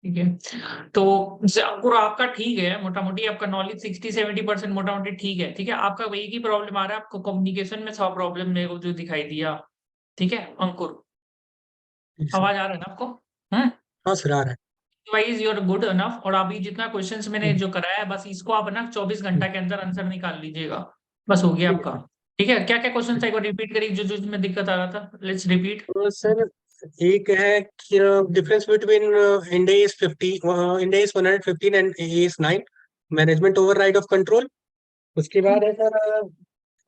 ठीक है। तो अंकुर आपका ठीक है, मोटा मोटी आपका नॉलेज 60-70% मोटा मोटी ठीक है। ठीक है, आपका वही की प्रॉब्लम आ रहा है, आपको कम्युनिकेशन में सब प्रॉब्लम मेरे को जो दिखाई दिया। ठीक है अंकुर, जी सर। आवाज आ रहा है ना आपको? हम्म। हाँ सर, आ रहा है। Wise you are good enough, और अभी जितना क्वेश्चंस मैंने हम्म, जो कराया है बस इसको आप ना 24 हम्म, घंटा के अंदर आंसर निकाल लीजिएगा। बस हो गया ठीक है आपका। सर। ठीक है, क्या क्या क्वेश्चन ठीक एक बार रिपीट करिए जो जो में दिक्कत आ रहा था, लेट्स रिपीट। है। सर, एक है कि difference between India is 50, India is 115 and A is 9, management override of control. उसके बाद है सर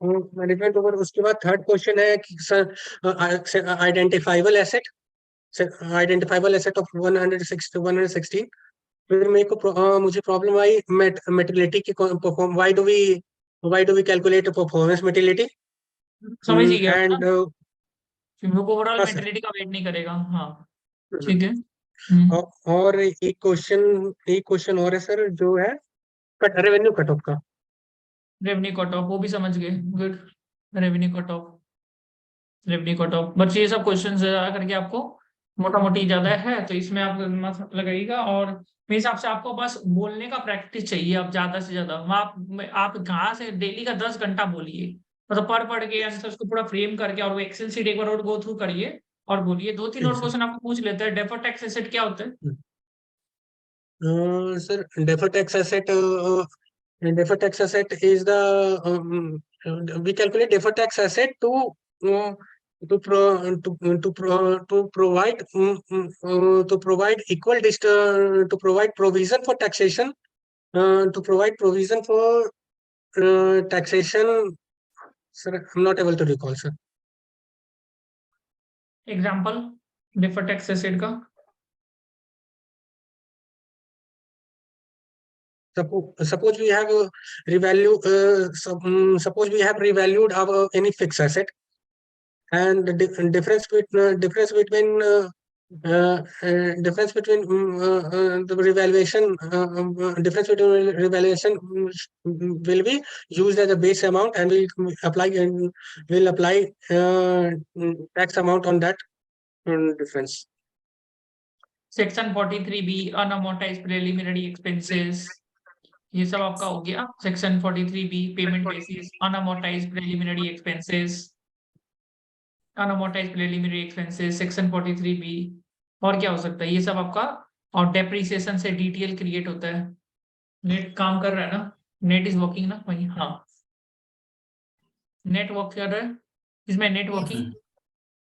मैनेजमेंट ओवर। उसके बाद थर्ड क्वेश्चन है कि sir identifiable asset, identifiable asset of 116। फिर मेरे को मुझे प्रॉब्लम आई मेटिलिटी की। Perform why do we calculate performance materiality समझ ही गया एंड। ओवरऑल हाँ सर। मेंटेलिटी का वेट नहीं करेगा, हाँ। हम्म, ठीक है। और एक क्वेश्चन और है सर, जो है कट रेवेन्यू कट ऑफ का। रेवेन्यू कट ऑफ वो भी समझ गए, good. Revenue cut off, revenue cut off, but ये सब क्वेश्चन करके आपको मोटा मोटी ज्यादा है तो इसमें आप मत लगाइएगा। और मेरे हिसाब से आपको बस बोलने का प्रैक्टिस चाहिए, आप ज्यादा से ज्यादा आप कहाँ से डेली का 10 घंटा बोलिए, मतलब पढ़ के आंसर उसको पूरा फ्रेम करके, और वो एक्सेल सीट एक बार और गो थ्रू करिए और बोलिए। दो तीन ठीक है और सर। क्वेश्चन आपको पूछ लेते हैं। डेफर्ड टैक्स एसेट क्या होता है? Sir, deferred tax asset is the we calculate deferred tax asset uh, to provide equal to provide provision for taxation, to provide provision for taxation. Sir, I'm not able to recall, sir. Example deferred tax asset का। Suppose we have suppose we have revalued our any fixed asset, and the difference between the revaluation difference between revaluation will be used as a base amount, and will apply tax amount on that difference. Section 43B unamortised preliminary expenses, ये सब आपका हो गया। Section 43B payment basis unamortised preliminary expenses, unamortised preliminary expenses section 43B। और क्या हो सकता है ये सब आपका? और डेप्रिसिएशन से डीटीएल क्रिएट होता है। नेट काम कर रहा है ना? नेट इज वर्किंग ना वही? हाँ, नेट वर्क कर रहा है इसमें, नेट यस वर्किंग।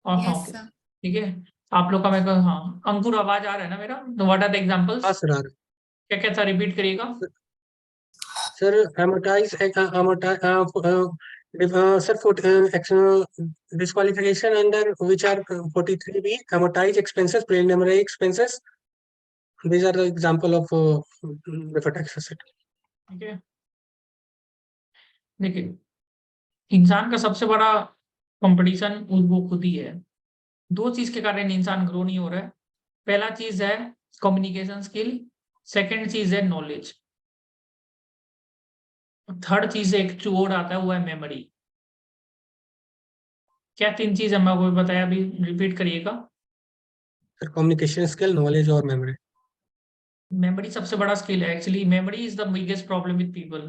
और हाँ, यस ओके, सर। ठीक है। आप लोग का मेरे को, हाँ अंकुर आवाज आ रहा है ना मेरा? तो व्हाट आर द हाँ एग्जांपल्स? सर, आ क्या क्या था, रिपीट करिएगा। Sir amortize amortize sir for disqualification under which are 43B amortize expenses, preliminary expenses. These are the example of deferred tax asset. ठीक है, देखिए इंसान का सबसे बड़ा कंपटीशन वो खुद ही है। दो चीज के कारण इंसान ग्रो नहीं हो रहा है। पहला चीज है कम्युनिकेशन स्किल, सेकंड चीज है नॉलेज, थर्ड चीज एक जो और आता है वो है मेमोरी। क्या तीन चीज है मैं आपको बताया अभी, रिपीट करिएगा। Sir, communication skill, knowledge और memory. मेमोरी सबसे बड़ा स्किल है actually. Memory is the biggest problem with people,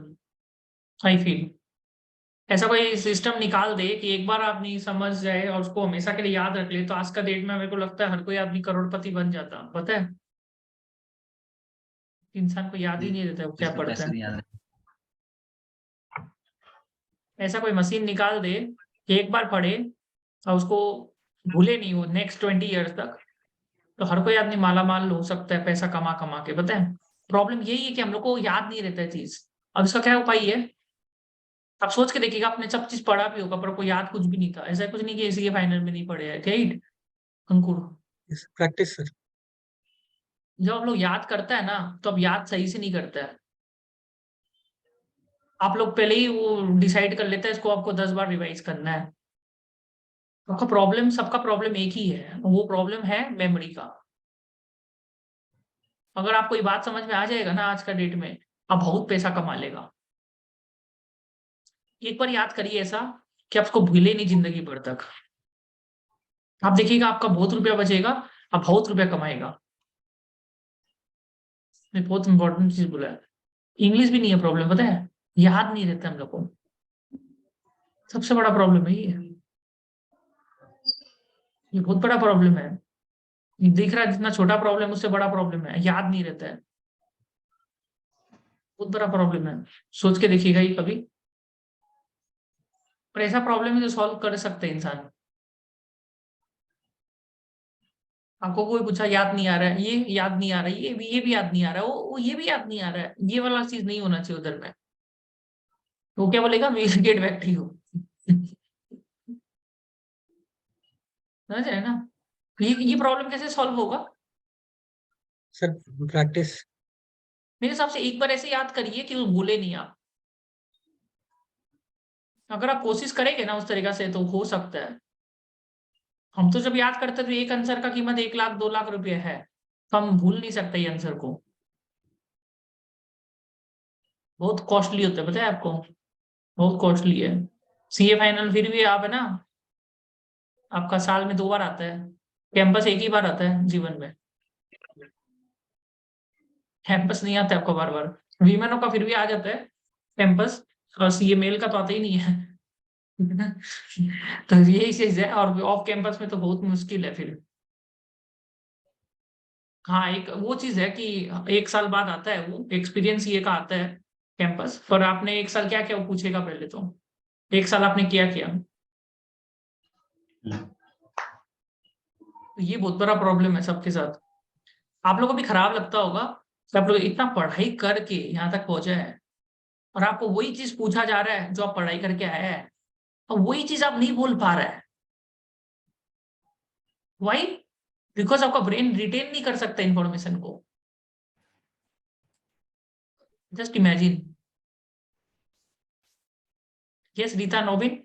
I feel. ऐसा कोई सिस्टम निकाल दे कि एक बार आदमी समझ जाए और उसको हमेशा के लिए याद रख ले, तो आज का डेट में मेरे को लगता है हर कोई आदमी करोड़पति बन जाता। पता है, इंसान को याद ही नहीं रहता है वो क्या इसको पढ़ता कैसे है। नहीं याद है? ऐसा कोई मशीन निकाल दे कि एक बार पढ़े और उसको भूले नहीं वो नेक्स्ट 20 ईयर्स तक, तो हर कोई आदमी माला माल हो सकता है पैसा कमा कमा के। पता है, प्रॉब्लम यही है कि हम लोग को याद नहीं रहता है चीज। अब इसका क्या उपाय है? आप सोच के देखिएगा, आपने सब चीज पढ़ा भी होगा पर कोई याद कुछ भी नहीं था। ऐसा कुछ नहीं कि इसलिए फाइनल में नहीं पढ़े है, राइट अंकुर? Yes, practice sir. जब हम लोग याद करता है ना, तो अब याद सही से नहीं करता है। आप लोग पहले ही वो डिसाइड कर लेते हैं इसको आपको 10 बार रिवाइज करना है। आपका प्रॉब्लम, सबका प्रॉब्लम एक ही है, वो प्रॉब्लम है मेमोरी का। अगर आपको ये बात समझ में आ जाएगा ना आज का डेट में, आप बहुत पैसा कमा लेगा। एक बार याद करिए ऐसा कि आपको भूले नहीं जिंदगी भर तक। आप देखिएगा आपका बहुत रुपया बचेगा, आप बहुत रुपया कमाएगा। ये बहुत इंपॉर्टेंट चीज बोला है। इंग्लिश भी नहीं है प्रॉब्लम, पता है, याद नहीं रहता हम लोग को, सबसे बड़ा प्रॉब्लम है ये बहुत बड़ा प्रॉब्लम है। ये दिख रहा है जितना छोटा प्रॉब्लम उससे बड़ा प्रॉब्लम है, याद नहीं रहता है, बहुत बड़ा प्रॉब्लम है। सोच के देखिएगा ये कभी, पर ऐसा प्रॉब्लम है जो सॉल्व कर सकते हैं इंसान। आपको कोई पूछा याद नहीं आ रहा है, ये याद नहीं आ रहा है, ये भी याद नहीं आ रहा है, वो ये भी याद नहीं आ रहा है, ये वाला चीज नहीं होना चाहिए उधर में। वो क्या बोलेगा, will get back to you. समझ रहे हैं ना? ये प्रॉब्लम कैसे सॉल्व होगा? Sir practice. मेरे हिसाब से एक बार ऐसे याद करिए कि वो भूले नहीं आप। अगर आप कोशिश करेंगे ना उस तरीका से तो हो सकता है। हम तो जब याद करते तो एक आंसर का कीमत 1 लाख 2 लाख रुपए है, तो हम भूल नहीं सकते ये आंसर को। बहुत कॉस्टली होता है, पता है आपको, बहुत कॉस्टली है। सीए फाइनल फिर भी आप है ना, आपका साल में 2 बार आता है, कैंपस एक ही बार आता है जीवन में, कैंपस नहीं आता है आपको बार बार। वीमेनों का फिर भी आ जाता है कैंपस, और सीए मेल का तो आता ही नहीं है। तो यही चीज है, और ऑफ कैंपस में तो बहुत मुश्किल है फिर। हाँ, एक वो चीज है कि 1 साल बाद आता है, वो एक्सपीरियंस ये का आता है कैंपस, पर आपने 1 साल क्या किया वो पूछेगा पहले तो, 1 साल आपने क्या किया। तो ये बहुत बड़ा प्रॉब्लम है सबके साथ। आप लोगों को भी खराब लगता होगा कि आप लोग इतना पढ़ाई करके यहाँ तक पहुंचे हैं, और आपको वही चीज पूछा जा रहा है जो आप पढ़ाई करके आया है, और वही चीज आप नहीं बोल पा रहे हैं। वाई? बिकॉज आपका ब्रेन रिटेन नहीं कर सकता इंफॉर्मेशन को। Just imagine. यस रीता नोबिन,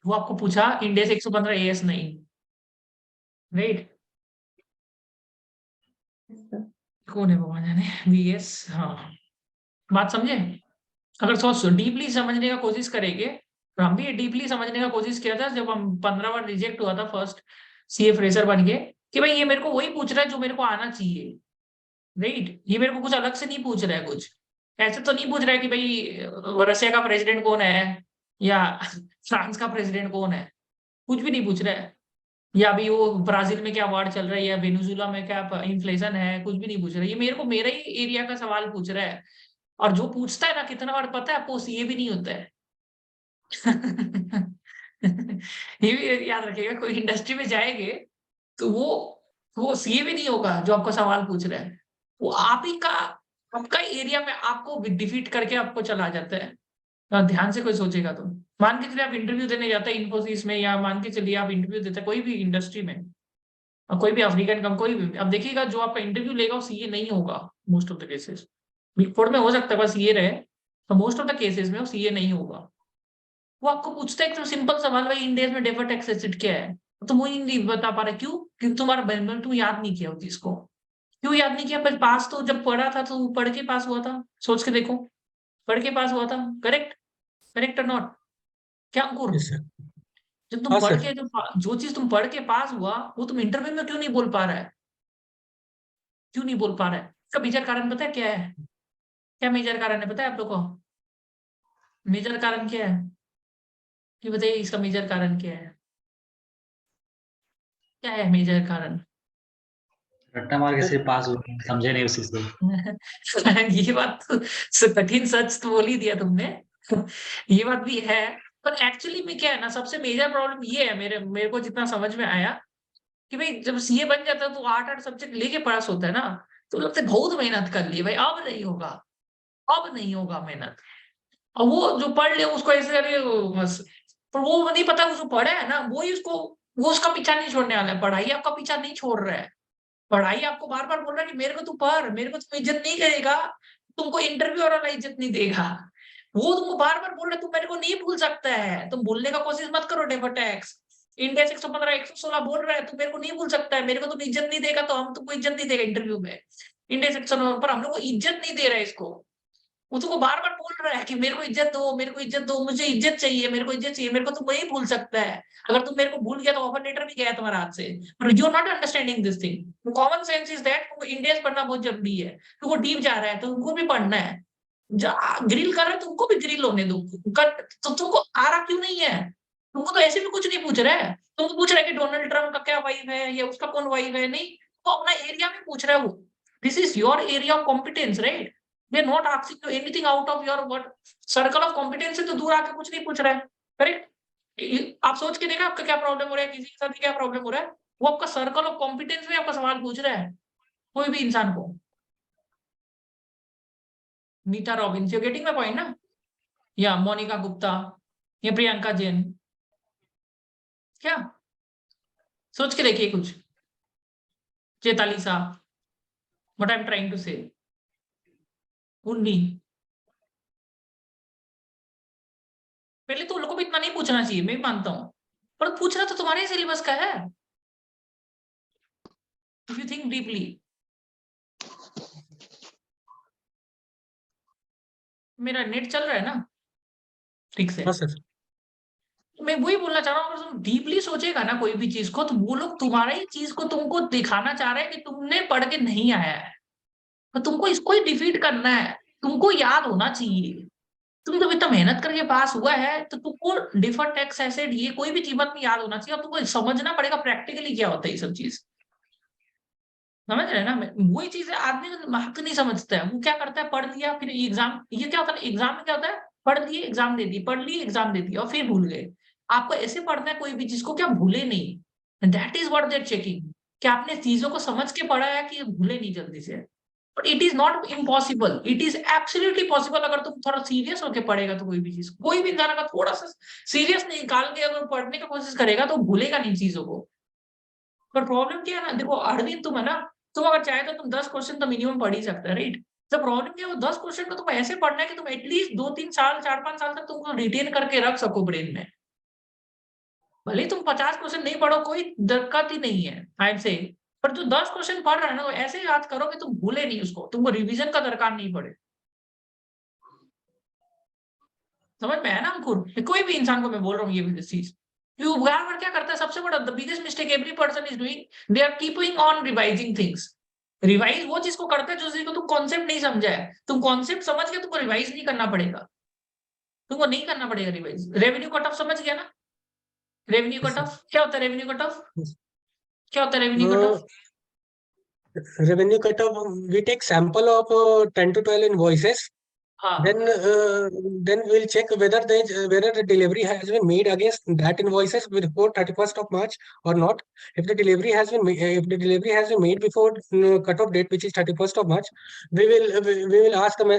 वो आपको पूछा इंडेक्स 115 एएस नहीं, राइट? कौन है भगवान जाने, बीएस, हाँ। बात समझे? अगर सोच डीपली समझने का कोशिश करेंगे, तो हम भी डीपली समझने का कोशिश किया था जब हम 15 बार रिजेक्ट हुआ था फर्स्ट सीए फ्रेशर बन के, कि भाई ये मेरे को वही पूछ रहा है जो मेरे को आना चाहिए, राइट? ये मेरे को कुछ अलग से नहीं पूछ रहा है, कुछ ऐसे तो नहीं पूछ रहा है कि भाई रशिया का प्रेसिडेंट कौन है, या फ्रांस का प्रेसिडेंट कौन है, कुछ भी नहीं पूछ रहा है। या अभी वो ब्राजील में क्या वार चल रहा है, या वेनेजुला में क्या इन्फ्लेशन है, कुछ भी नहीं पूछ रहा है। ये मेरे को मेरा ही एरिया का सवाल पूछ रहा है। और जो पूछता है ना, कितना बार पता है आपको, सीए भी नहीं होता है। ये भी याद रखिएगा, कोई इंडस्ट्री में जाएंगे तो वो सीए भी नहीं होगा जो आपको सवाल पूछ रहा है, वो आप ही का, आपका एरिया में आपको डिफीट करके आपको चला जाता है। ध्यान से कोई सोचेगा तो, मान के चलिए आप इंटरव्यू देने जाते हैं इन्फोसिस में, या मान के चलिए आप इंटरव्यू देते हैं कोई भी इंडस्ट्री में, और कोई भी अफ्रीकन कम कोई भी, अब देखिएगा जो आपका इंटरव्यू लेगा वो सीए नहीं होगा most of the cases. Big four में हो सकता है बस सीए रहे, तो मोस्ट ऑफ द केसेस में वो सीए नहीं होगा। वो आपको पूछता है एकदम सिंपल सवाल, भाई इंडिया में डेफर्ड टैक्स एसिड क्या है, तो वही नहीं बता पा रहे, क्यों? क्योंकि तुम्हारा बैनबल तुम याद नहीं किया उस चीज को। क्यों याद नहीं किया? पर पास तो जब पढ़ा था तो पढ़ के पास हुआ था, सोच के देखो, पढ़ के पास हुआ था, करेक्ट? करेक्ट और नॉट? क्या अंकुर? Yes sir. जब तुम हाँ पढ़ सर। के जो चीज तुम पढ़ के पास हुआ, वो तुम इंटरव्यू में क्यों नहीं बोल पा रहा है? क्यों नहीं बोल पा रहा है? इसका मेजर कारण पता है क्या है? क्या मेजर कारण है पता है आप लोग को? मेजर कारण क्या है? ये बताइए, इसका मेजर कारण क्या है? क्या है मेजर कारण? रट्टा मार के सिर्फ पास हुए, समझे नहीं उसी से। ये बात तो कठिन सच तो बोल ही दिया तुमने। ये बात भी है, पर एक्चुअली में क्या है ना, सबसे मेजर प्रॉब्लम ये है, मेरे मेरे को जितना समझ में आया, कि भाई जब सीए बन जाता है तो 8-8 सब्जेक्ट लेके पास होता है ना, तो लगता है बहुत मेहनत कर ली भाई, अब नहीं होगा, अब नहीं होगा मेहनत। और वो जो पढ़ ले उसको ऐसे अरे बस, पर वो नहीं पता, उसको पढ़ा है ना वो ही उसको, वो उसका पीछा नहीं छोड़ने वाला है, पढ़ाई आपका पीछा नहीं छोड़ रहा है। पढ़ाई आपको बार बार बोल रहा है कि मेरे को तू पढ़, मेरे को तू इज्जत नहीं करेगा, तुमको इंटरव्यू वाला इज्जत नहीं देगा। वो तुमको बार बार बोल रहा है तू मेरे को नहीं भूल सकता है, तुम भूलने का कोशिश मत करो, डेफर टैक्स इंडिया 115 116 बोल रहा है तू मेरे को नहीं भूल सकता है, मेरे को तुम इज्जत नहीं देगा तो हम तुमको इज्जत नहीं देगा इंटरव्यू में। इंडिया 116 पर हम लोग को इज्जत नहीं दे रहा है इसको। वो तुमको बार बार बोल रहा है कि मेरे को इज्जत दो, मेरे को इज्जत दो, मुझे इज्जत चाहिए, मेरे को इज्जत चाहिए, मेरे को तुम वही भूल सकता है। अगर तुम मेरे को भूल गया तो ऑफर लेटर भी गया तुम्हारे हाथ से। But you are not understanding this thing. Common sense is that तुमको इंडियंस पढ़ना बहुत जरूरी है। तुमको डीप जा रहा है तो तुमको भी पढ़ना है। ग्रिल कर रहा है तुमको भी ग्रिल होने दो। तो तुमको आ रहा क्यों नहीं है? तुमको तो ऐसे भी कुछ नहीं पूछ रहा है। तुमको पूछ रहा है कि डोनाल्ड ट्रम्प का क्या वाइफ है या उसका कौन वाइफ है, नहीं वो अपना एरिया में पूछ रहा है वो। This is your area of competence, right? They not asking you anything out of your what circle of competence से तो दूर आके कुछ नहीं पूछ रहा है, करेक्ट? आप सोच के देखा आपका क्या प्रॉब्लम हो रहा है, किसी के साथ क्या प्रॉब्लम हो रहा है, वो आपका सर्कल ऑफ कॉम्पिटेंस में आपका सवाल पूछ रहा है, कोई भी इंसान को। Neeta Robbins, you getting my point ना? या मोनिका गुप्ता या प्रियंका जैन, क्या सोच के देखिए कुछ। चेताली साहब, what I am trying to say, Unni. पहले तो उन लोगों को भी इतना नहीं पूछना चाहिए, मैं भी मानता हूँ, पर पूछना तो तुम्हारे सिलेबस का है। If you think deeply. मेरा नेट चल रहा है ना ठीक से? हाँ सर। मैं वही बोलना चाह रहा हूँ, अगर तुम डीपली सोचेगा ना कोई भी चीज को, तो वो लोग तुम्हारा ही चीज को तुमको दिखाना चाह रहे हैं कि तुमने पढ़ के नहीं आया है, तो तुमको इसको ही डिफीट करना है। तुमको याद होना चाहिए, तुम जब इतना मेहनत करके पास हुआ है तो तुमको डिफर टैक्स एसेट ये कोई भी कीमत में याद होना चाहिए, और तुमको समझना पड़ेगा प्रैक्टिकली क्या होता है ये सब चीज। समझ रहे हैं ना? वही चीज है, आदमी हक नहीं समझता है, वो क्या करता है, पढ़ लिया फिर एग्जाम, ये क्या होता है एग्जाम में, क्या होता है पढ़ लिए एग्जाम दे दी, पढ़ लिए एग्जाम दे दी और फिर भूल गए। आपको ऐसे पढ़ना है कोई भी चीज को क्या भूले नहीं, that is what they are checking, कि आपने चीजों को समझ के पढ़ा है कि भूले नहीं जल्दी से। But it is not impossible, it is absolutely possible. अगर तुम थोड़ा सीरियस होकर पढ़ेगा तो कोई भी चीज, कोई भी इंसान अगर थोड़ा सा सीरियस निकाल के अगर पढ़ने की कोशिश करेगा तो भूलेगा नहीं चीजों को। पर प्रॉब्लम क्या है ना, देखो अरविंद तुम है ना, तुम अगर चाहे तो तुम 10 क्वेश्चन तो मिनिमम पढ़ ही सकते हैं, राइट? तो प्रॉब्लम क्या है, वो 10 क्वेश्चन को तुम ऐसे पढ़ना है कि तुम एटलीस्ट 2-3 साल 4-5 साल तक तुमको रिटेन करके रख सको ब्रेन में। भले ही तुम 50 क्वेश्चन नहीं पढ़ो, कोई दिक्कत ही नहीं है, आई एम से। पर जो 10 क्वेश्चन पढ़ रहा है ना, वो ऐसे याद करो कि तुम भूले नहीं उसको, तुमको रिवीजन का दरकार नहीं पड़े। समझ में है ना अंकुर? कोई भी इंसान को मैं बोल रहा हूँ ये भी चीज। क्या करता है सबसे बड़ा, the biggest mistake every person is doing, they are keeping on revising things. Revise वो चीज को करता है जो चीज को तुम कॉन्सेप्ट नहीं समझा है, तुम कॉन्सेप्ट समझ के तुमको रिवाइज नहीं करना पड़ेगा, तुमको नहीं करना पड़ेगा रिवाइज। रेवेन्यू कट ऑफ समझ गया ना? रेवेन्यू कट ऑफ क्या होता है? रेवेन्यू कट ऑफ क्या होता है? Revenue cut off Revenue cut off, we take sample of 10 to 12 invoices. हाँ Then we'll check whether the delivery has been made against that invoices before 31st of March or not. If the delivery has been made before cutoff date, which is 31st of March, we will ask them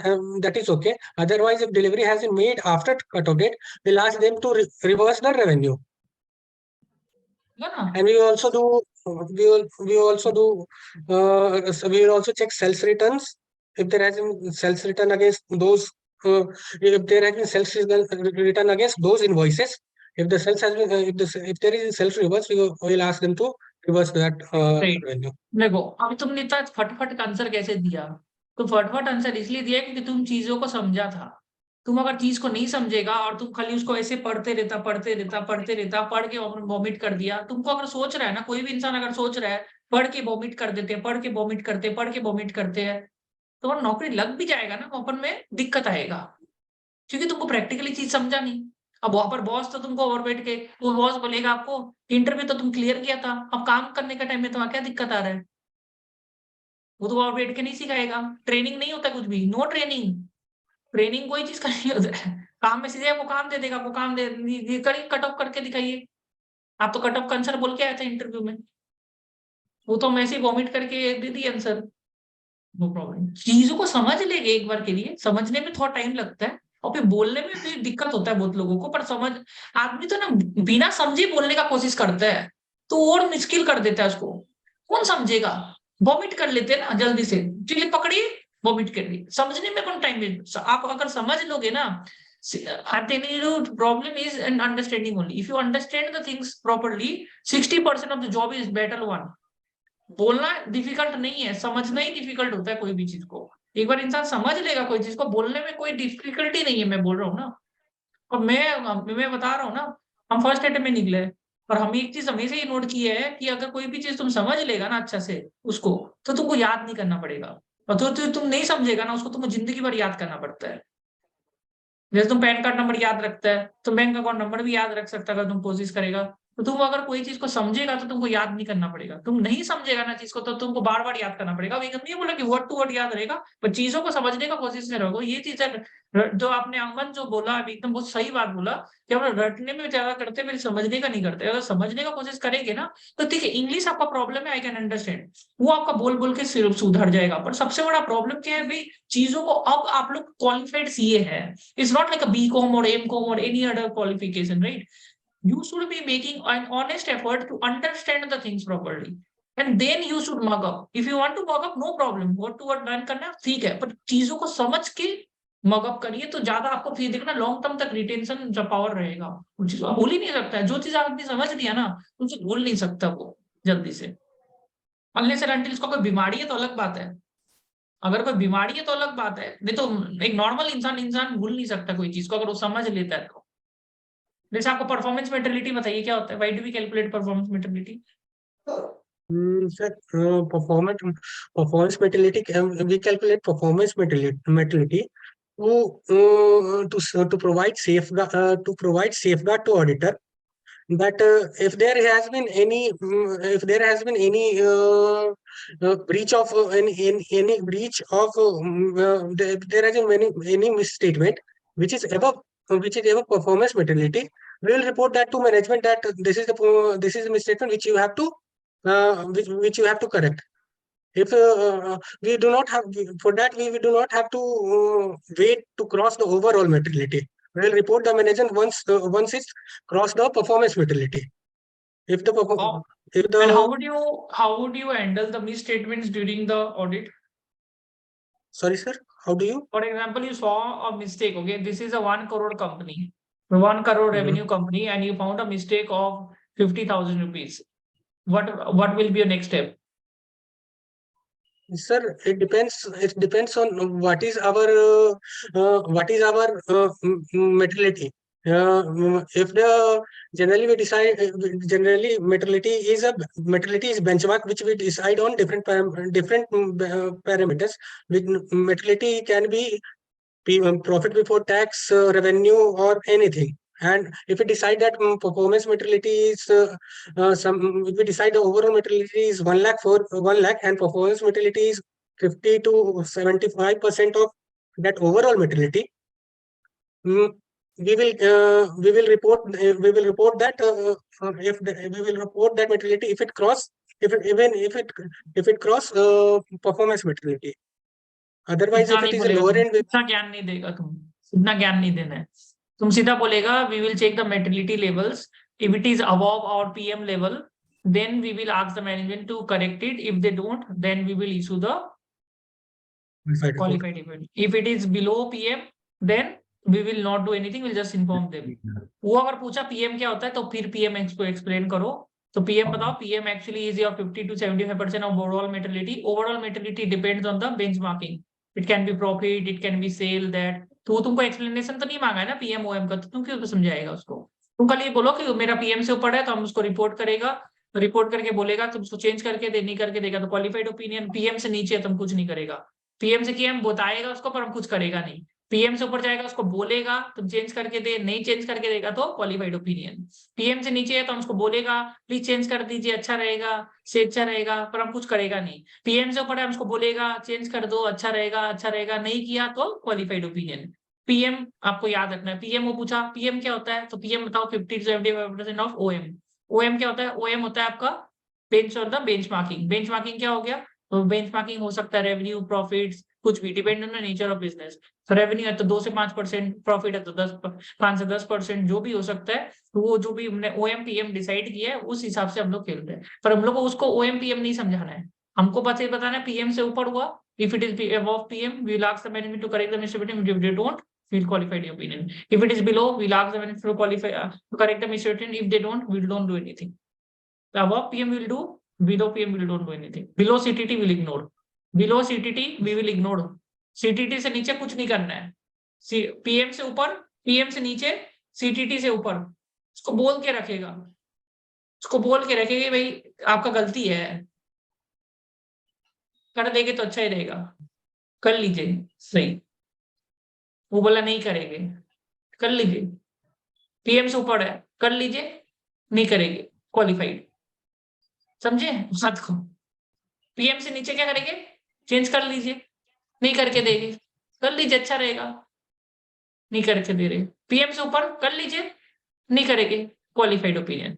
that is okay. Otherwise, if delivery has been made after cutoff date, we'll ask them to reverse the revenue. ना? And we will also check sales returns. If there has been sales return against those, if there has been sales return against those invoices, if the sales has been, if there is sales reverse, we will ask them to reverse that Right. revenue. देखो अभी तुमने इतना फटफट का answer कैसे दिया? तो फटफट answer इसलिए दिया क्योंकि तुम चीजों को समझा था। तुम अगर चीज को नहीं समझेगा और तुम खाली उसको ऐसे पढ़ते रहता पढ़ के वॉमिट कर दिया, तुमको अगर सोच रहा है ना, कोई भी इंसान अगर सोच रहा है पढ़ के वॉमिट कर देते हैं, पढ़ के वॉमिट करते हैं, तो अगर नौकरी लग भी जाएगा ना, ओपन में दिक्कत आएगा, क्योंकि तुमको प्रैक्टिकली चीज समझा नहीं। अब वहां पर बॉस तो तुमको ओवर बैठ के, वो बॉस बोलेगा आपको इंटरव्यू तो तुम क्लियर किया था, अब काम करने का टाइम में तुम्हारा क्या दिक्कत आ रहा है? वो तो ओवर बैठ के नहीं सिखाएगा, ट्रेनिंग नहीं होता कुछ भी, नो ट्रेनिंग। ट्रेनिंग कोई चीज का नहीं होता है, काम में सीधे आपको काम दे देगा, आपको काम दे करिए, कट ऑफ करके दिखाइए। आप तो कट ऑफ का आंसर बोल के आए थे इंटरव्यू में, वो तो हम ऐसे ही वॉमिट करके दे दिए आंसर। नो प्रॉब्लम, चीजों को समझ लेंगे एक बार के लिए, समझने में थोड़ा टाइम लगता है और फिर बोलने में भी दिक्कत होता है बहुत लोगों को, पर समझ आदमी तो ना बिना समझे बोलने का कोशिश करता है, तो और मुश्किल कर देता है उसको। कौन समझेगा? वॉमिट कर लेते हैं ना जल्दी से, चलिए पकड़िए वॉमिट कर ली, समझने में कौन टाइम वेस्ट। आप अगर समझ लोगे ना, problem is in understanding only. If you understand the things properly, 60% of the job is better one. बोलना डिफिकल्ट नहीं है, समझना ही डिफिकल्ट होता है कोई भी चीज को। एक बार इंसान समझ लेगा कोई चीज को, बोलने में कोई डिफिकल्टी नहीं है, मैं बोल रहा हूँ ना। और मैं बता रहा हूँ ना, हम फर्स्ट अटेम्प्ट में निकले, और हम एक चीज हमेशा ही नोट की है कि अगर कोई भी चीज तुम समझ लेगा ना अच्छा से उसको, तो तुमको याद नहीं करना पड़ेगा। और तो तुम नहीं समझेगा ना उसको, तुमको जिंदगी भर याद करना पड़ता है। जैसे तुम पैन कार्ड नंबर याद रखता है, तो बैंक अकाउंट नंबर भी याद रख सकता है अगर तुम कोशिश करेगा। तो तुम अगर कोई चीज को समझेगा तो तुमको याद नहीं करना पड़ेगा, तुम नहीं समझेगा ना चीज को तो तुमको बार बार याद करना पड़ेगा। अब एकदम नहीं बोला कि वर्ड टू वर्ड याद रहेगा, पर चीजों को समझने का कोशिश में रहोगे। ये चीज जो आपने अमन जो बोला अभी, एकदम बहुत सही बात बोला कि हम लोग रटने में ज्यादा करते हैं, फिर समझने का नहीं करते। अगर समझने का कोशिश करेंगे ना, तो ठीक है, इंग्लिश आपका प्रॉब्लम है, आई कैन अंडरस्टैंड, वो आपका बोल बोल के सिर्फ सुधर जाएगा। पर सबसे बड़ा प्रॉब्लम क्या है भाई, चीजों को अब आप लोग क्वालिफाइड सीए है, it's not like a BCom or MCom or any other qualification, right? You should be making an honest effort to understand the things properly, and then you should mug up. If you want to mug up, no problem, word to word learn करना ठीक है, पर चीजों को समझ के mug up करिए, तो ज्यादा आपको फिर देखना लॉन्ग टर्म तक रिटेंशन जो पावर रहेगा, वो चीज आप भूल ही नहीं सकता है। जो चीज आपने समझ लिया ना, उसे भूल नहीं सकता वो जल्दी से, अनलेस एंड अनटिल उसका कोई बीमारी है तो अलग बात है। अगर कोई बीमारी है तो अलग बात है, नहीं तो एक नॉर्मल इंसान भूल नहीं सकता कोई चीज को, अगर वो समझ लेता है तो। जैसे आपको परफॉर्मेंस मेंटालिटी बताइए क्या होता है, why do we calculate performance mentality? Sir, performance mentality, we calculate performance mentality to provide safeguard to auditor, that if there has been any breach of any breach of there has been any misstatement which is above performance mentality, we will report that to management, that this is the misstatement which you have to which you have to correct. If we do not have, for that we do not have to wait to cross the overall materiality. We will report the management once it's crossed the performance materiality. If the Oh, and how would you handle the misstatements during the audit? sorry sir, how do you? For example, you saw a mistake. Okay, this is a 1 crore company, 1 crore revenue company, and you found a mistake of 50,000 rupees. What will be your next step? Sir, it depends. It depends on what is our materiality. If the generally we decide generally materiality is benchmark which we decide on different parameters. With materiality can be profit before tax, revenue, or anything. And if we decide that performance materiality is if we decide the overall materiality is 1 lakh for 1 lakh, and performance materiality is 50 to 75% of that overall materiality, we will report that we will report that materiality if it cross if it cross performance materiality. Otherwise, if it is a lower end, इतना ज्ञान नहीं देगा तुम, इतना ज्ञान नहीं देना है। तुम सीधा बोलेगा we will check the materiality levels, if it is above our PM level, then we will ask the management to correct it. If they don't, then we will issue the qualified event. If it is below PM, then we will not do anything, we'll just inform them. वो अगर पूछा PM क्या होता है तो फिर PM को explain करो। तो PM बताओ, PM actually is your 50 to 75% of overall mortality. Overall mortality depends on the benchmarking. It can be profit, it can be sale, that तो तुमको एक्सप्लेनेशन तो नहीं मांगा है ना PM OM का, तो तुम क्यों समझाएगा उसको? तुम कल ये बोलो कि मेरा PM से ऊपर है तो हम उसको रिपोर्ट करेगा, रिपोर्ट करके बोलेगा तुम उसको चेंज करके दे, नहीं करके देगा तो क्वालिफाइड ओपिनियन। PM से नीचे है तुम कुछ नहीं करेगा, PM से किया हम बताएगा उसको पर हम कुछ करेगा नहीं। PM से ऊपर जाएगा उसको बोलेगा तुम चेंज करके दे, नहीं चेंज करके देगा तो क्वालिफाइड ओपिनियन। PM से नीचे है तो हम उसको बोलेगा प्लीज चेंज कर दीजिए, अच्छा रहेगा, से अच्छा रहेगा, पर हम कुछ करेगा नहीं। PM से ऊपर है हम उसको बोलेगा चेंज कर दो, अच्छा रहेगा, नहीं किया तो क्वालिफाइड ओपिनियन। PM आपको याद रखना है। PM वो पूछा PM क्या होता है तो PM बताओ 50 to 75% ऑफ OM। OM क्या होता है? OM होता है आपका बेंच और द बेंचमार्किंग। बेंचमार्किंग क्या हो गया? तो बेंचमार्किंग हो सकता है रेवेन्यू, प्रॉफिट्स, कुछ भी depend on the nature of business. तो रेवेन्यू है तो 2 से 5%, प्रॉफिट है तो 5 से 10%, जो भी हो सकता है। तो वो जो भी हमने OM PM डिसाइड किया है उस हिसाब से हम लोग खेल रहे हैं, पर हम लोग को उसको OM PM नहीं समझाना है। हमको बस ये बताना है PM से ऊपर हुआ, if it is above PM, we will ask the management to correct the misstatement. If they don't, we'll qualify the opinion. If it is below, we'll ask the management to qualify to correct the misstatement. If they don't, we don't do anything. The above PM will do, below PM we don't do anything. Below CTT will ignore. Below CTT we will ignore. CTT से नीचे कुछ नहीं करना है, PM से ऊपर, PM से नीचे, सीटीटी से ऊपर, उसको बोल के रखेगा, उसको बोल के रखेगा भाई आपका गलती है, कर देंगे तो अच्छा ही रहेगा, कर लीजिए सही, वो बोला नहीं करेंगे, कर लीजिए, पीएम से ऊपर है, कर लीजिए, नहीं करेंगे क्वालिफाइड, समझे बात को। पीएम से नीचे क्या करेंगे, चेंज कर लीजिए, नहीं करके देंगे, कर लीजिए अच्छा रहेगा, नहीं करके दे रहे, पीएम से ऊपर कर लीजिए, नहीं करेंगे क्वालिफाइड ओपिनियन।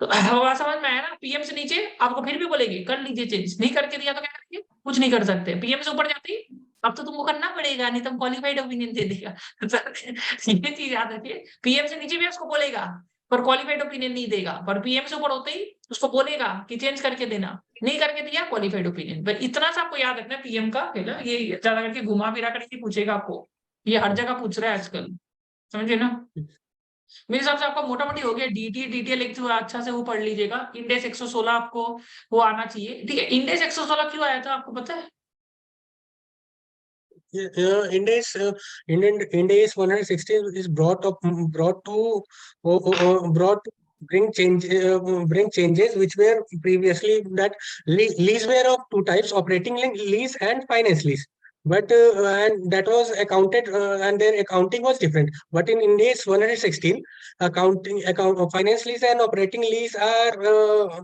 तो बात समझ में आया ना, पीएम से नीचे आपको फिर भी बोलेगी कर लीजिए चेंज, नहीं करके दिया तो क्या करेंगे, कुछ नहीं कर सकते, पीएम से ऊपर जाती अब तो तुमको करना पड़ेगा, नहीं तो क्वालिफाइड ओपिनियन दे देगा। ये चीज याद रखिए, पीएम से नीचे भी उसको बोलेगा पर क्वालिफाइड ओपिनियन नहीं देगा, पर पीएम से ऊपर होते ही उसको बोलेगा कि चेंज करके देना, नहीं करके दिया क्वालिफाइड ओपिनियन। पर इतना सा आपको याद रखना पीएम का, ये ज्यादा करके घुमा फिरा करके पूछेगा आपको, ये हर जगह पूछ रहा है आजकल, समझे ना। मेरे हिसाब से आपका मोटा मोटी हो गया, डीटीएल एक अच्छा से वो पढ़ लीजिएगा, इंडेक्स 116 आपको वो आना चाहिए, ठीक है। इंडेक्स 116 क्यों आया था आपको पता है? India is 116 is brought to bring changes which were previously that lease were of two types: operating lease and finance lease. But and that was accounted and their accounting was different. But in India is 116, finance lease and operating lease are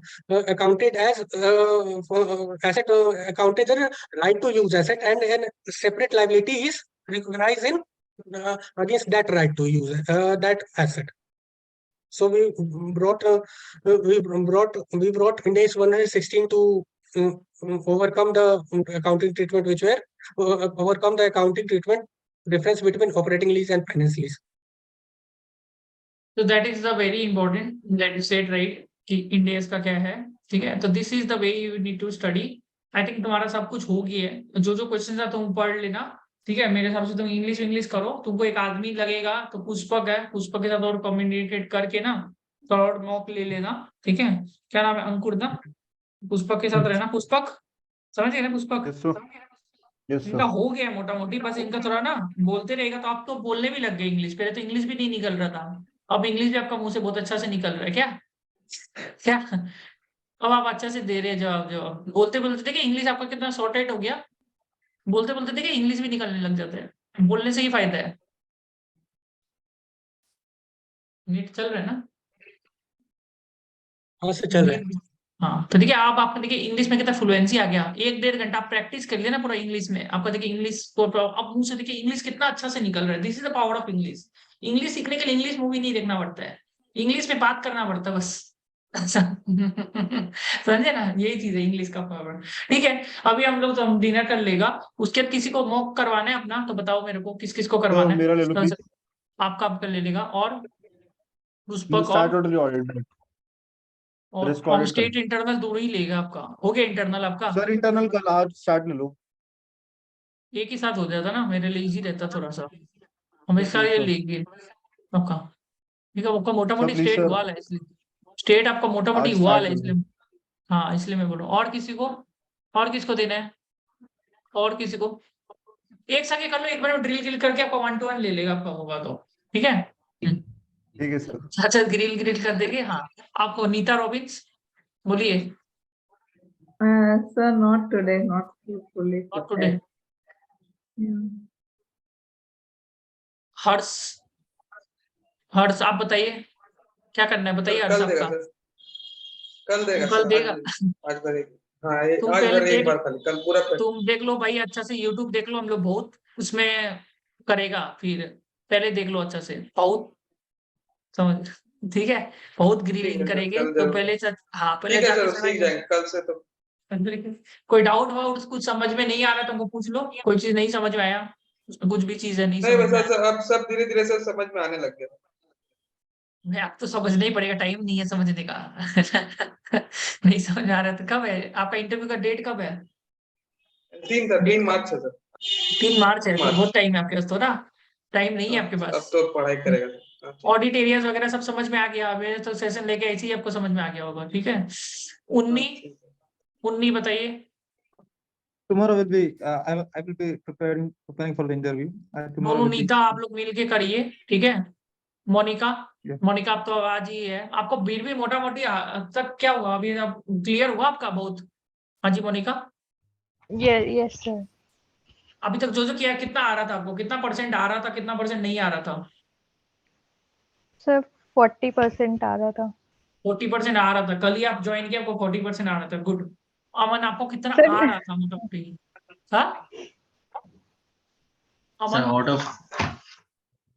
accounted as asset, accounted as right to use asset, and separate liability is recognized in against that right to use that asset. So brought we brought India is 116 to overcome the accounting treatment which were overcome the accounting treatment difference between operating lease and finance lease. तो that is the very important that you said right कि index का क्या है, ठीक है। तो this is the way you need to study. I think तुम्हारा सब कुछ हो गया है, जो जो क्वेश्चन है तुम पढ़ लेना, ठीक है। मेरे हिसाब से तुम इंग्लिश करो, तुमको एक आदमी लगेगा तो पुष्पक है, पुष्पक के साथ और कम्युनिकेट करके ना थोड़ा मॉक ले लेना, ठीक है। क्या नाम है, अंकुर ना, पुष्पक के साथ रहना, पुष्पक समझ गए ना, पुष्पक इनका हो गया मोटा मोटी, बस इनका थोड़ा ना बोलते रहेगा तो आप तो बोलने भी लग गए इंग्लिश, पहले तो इंग्लिश भी नहीं निकल रहा था, अब इंग्लिश भी आपका मुंह से बहुत अच्छा से निकल रहा है, क्या क्या अब आप अच्छा से दे रहे हैं जवाब, जवाब बोलते बोलते देखिए इंग्लिश आपका कितना शॉर्टेड हो गया, बोलते बोलते देखिए इंग्लिश भी निकलने लग जाते हैं, बोलने से ही फायदा है। नीट चल रहा है ना? हाँ से चल रहा है। हाँ तो देखिए आप आपको देखिए इंग्लिश में कितना फ्लुएंसी आ गया, 1-1.5 घंटा आप प्रैक्टिस कर लिया ना पूरा इंग्लिश में, आपका देखिए इंग्लिश को अब मुंह से देखिए इंग्लिश कितना अच्छा से निकल रहा है। This is the power of English. English सीखने के लिए इंग्लिश मूवी नहीं देखना पड़ता है, इंग्लिश में बात करना पड़ता है बस। समझे ना, यही चीज है इंग्लिश का पावर, ठीक है। अभी हम लोग तो डिनर कर लेगा, उसके बाद किसी को मॉक करवाना है अपना तो बताओ मेरे को, किस किस को करवाना है। मेरा ले लो प्लीज। आपका आपका ले लेगा, और पुष्पक स्टार्ट और ऑडिट रिस्क और ऑडिट स्टेट इंटरनल दोनों ही लेगा आपका, हो गया इंटरनल आपका, सर इंटरनल कल आज स्टार्ट ले लो। एक ही साथ हो जाता ना, मेरे लिए इजी रहता थोड़ा सा, हमेशा ये लेंगे आपका, ठीक है। आपका मोटा सर मोटी प्लीज स्टेट सर हुआ है इसलिए, स्टेट आपका मोटा मोटी आज हुआ स्टार्ट है ले इसलिए, लो। हाँ इसलिए मैं बोलूँ। और किसी को, और किसको देना है, और किसी को एक सके कर लो, एक बार ड्रिल गिल करके आपका 1 to 1 ले लेगा आपका, होगा तो ठीक है। ठीक है सर। अच्छा ग्रिल ग्रिल कर देंगे, हाँ। आपको नीता रॉबिन्स बोलिए। Sir, not today, not fully और टुडे prepared. Yeah. हर्ष, हर्ष आप बताइए क्या करना है, बताइए हर्ष कल देगा आपका। सर, कल देगा कल सर, देगा, आज भरेगी। हाँ तुम आज पहले भर एक देख, बार खाली, कल पूरा तुम देख लो भाई अच्छा से, यूट्यूब देख लो, हम लोग बहुत उसमें करेगा, फिर पहले देख लो अच्छा से बहुत, समझ, ठीक है। बहुत ठीक ग्रिलिंग है सर, करेंगे कल तो जरूर। पहले हाँ पहले ठीक है जाके सर, सीख जाएंगे कल से तो। कोई डाउट वाउट कुछ समझ में नहीं आ रहा तुमको पूछ लो, कोई चीज नहीं समझ में आया, उसमें कुछ भी चीज है नहीं नहीं समझ बस में आया, अब सब धीरे धीरे सर समझ में आने लग गया। मैं अब तो समझना ही पड़ेगा, टाइम नहीं है समझने का। नहीं समझ आ रहा तो कब है आपका इंटरव्यू का डेट, कब है? 3 मार्च है सर। 3 मार्च है, तो मार्च। बहुत टाइम है आपके पास तो ना, टाइम नहीं है आपके अब पास। तो पढ़ाई करेगा सर। हाँ, ठीक। ऑडिट एरियाज वगैरह सब समझ में आ गया, मेरे तो सेशन लेके ऐसे ही आपको समझ में आ गया होगा, ठीक है। हाँ, उन्नी ठीक है। उन्नी बताइए, tomorrow will be I will be preparing for the interview. Tomorrow Monu will be Nita आप लोग मिल के करिए, ठीक है। मोनिका, Yeah. मोनिका आप तो आज ही है, आपको भी मोटा मोटी तक क्या हुआ अभी, अब क्लियर हुआ आपका बहुत? हाँ जी मोनिका, yes sir. अभी तक जो किया है, कितना आ रहा था आपको, कितना परसेंट आ रहा था, कितना परसेंट नहीं आ रहा था? सर 40% आ रहा था। 40% आ रहा था, कल ही आप ज्वाइन किया, आपको 40% आ रहा था, गुड। अमन आपको कितना सर, आ रहा था मोटा मोटी? हाँ Sir, Aman, out of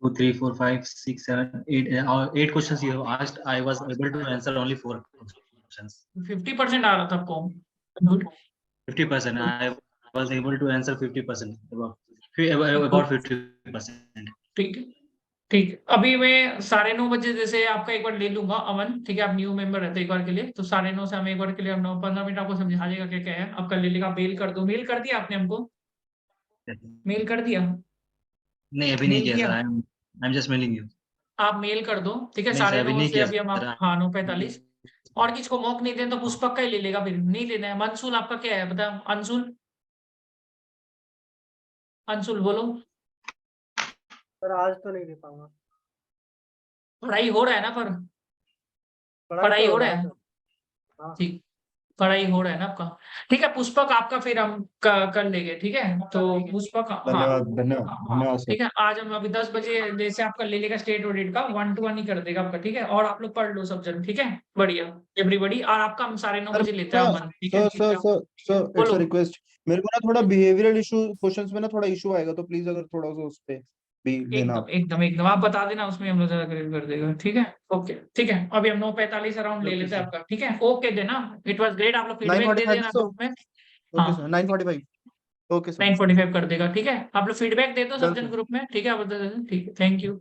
2, 3, 4, 5, 6, 7, 8 questions you have asked, I was able to answer only 4 questions. 50% आ रहा था आपको, good. 50%. I was able to answer 50%. About 50%. ठीक है, ठीक है। अभी मैं 9:30 बजे जैसे आपका एक बार ले लूंगा अमन, ठीक है, आप न्यू मेंबर रहते एक बार के लिए, तो 9:30 से हम एक बार के लिए, हम 9-15 मिनट आपको समझा देगा क्या क्या है आपका, ले लेगा। मेल कर दो, मेल कर दिया आपने हमको, मेल कर दिया? नहीं अभी नहीं मेल किया किया? Sir, I'm just mailing you. आप मेल कर दो, ठीक है। नहीं सर, अभी 9:30 नहीं से किया अभी हम सर। हाँ 9:45। और किसी को मौक नहीं दें तो पुष्पक का ही ले लेगा, फिर नहीं लेना है। मंसूल आपका क्या है बता, अंशुल, अंशुल बोलो। सर आज तो नहीं दे पाऊंगा। पढ़ाई हो रहा है ना, पर पढ़ाई हो रहा है, हाँ। ठीक, पढ़ाई हो रहा है ना आपका, ठीक है। पुष्पक आपका फिर हम कर लेंगे, ठीक है। तो पुष्पक हाँ धन्यवाद धन्यवाद हाँ, धन्यवाद सर। ठीक है। आज हम अभी 10 बजे जैसे आपका ले लेगा स्टेट ऑडिट का, 1-to-1 ही कर देगा आपका, ठीक है। और आप लोग पढ़ लो सब जन, ठीक है, बढ़िया एवरीबॉडी। और आपका हम 9:30 बजे लेते हैं अमन, ठीक है। सर इट्स बोलो। अ रिक्वेस्ट, मेरे को ना थोड़ा बिहेवियरल इशू क्वेश्चंस में ना थोड़ा इशू आएगा, तो प्लीज अगर थोड़ा सा उस पे भी लेना आप। एकदम आप बता देना, उसमें हम लोग ज्यादा कर देगा, ठीक है। ओके ठीक है, अभी हम 9:45 अराउंड ले ओके लेते हैं सर। आपका, ठीक है। ओके देना, इट वाज ग्रेट, आप लोग फीडबैक दे 9:45 देना सर। ग्रुप में। ओके हाँ सर 9:45। Okay sir. 9:45 कर देगा, ठीक है। आप लोग फीडबैक दे दो सब डन जन सर। ग्रुप में, ठीक है, आप बता देना, ठीक है, थैंक यू।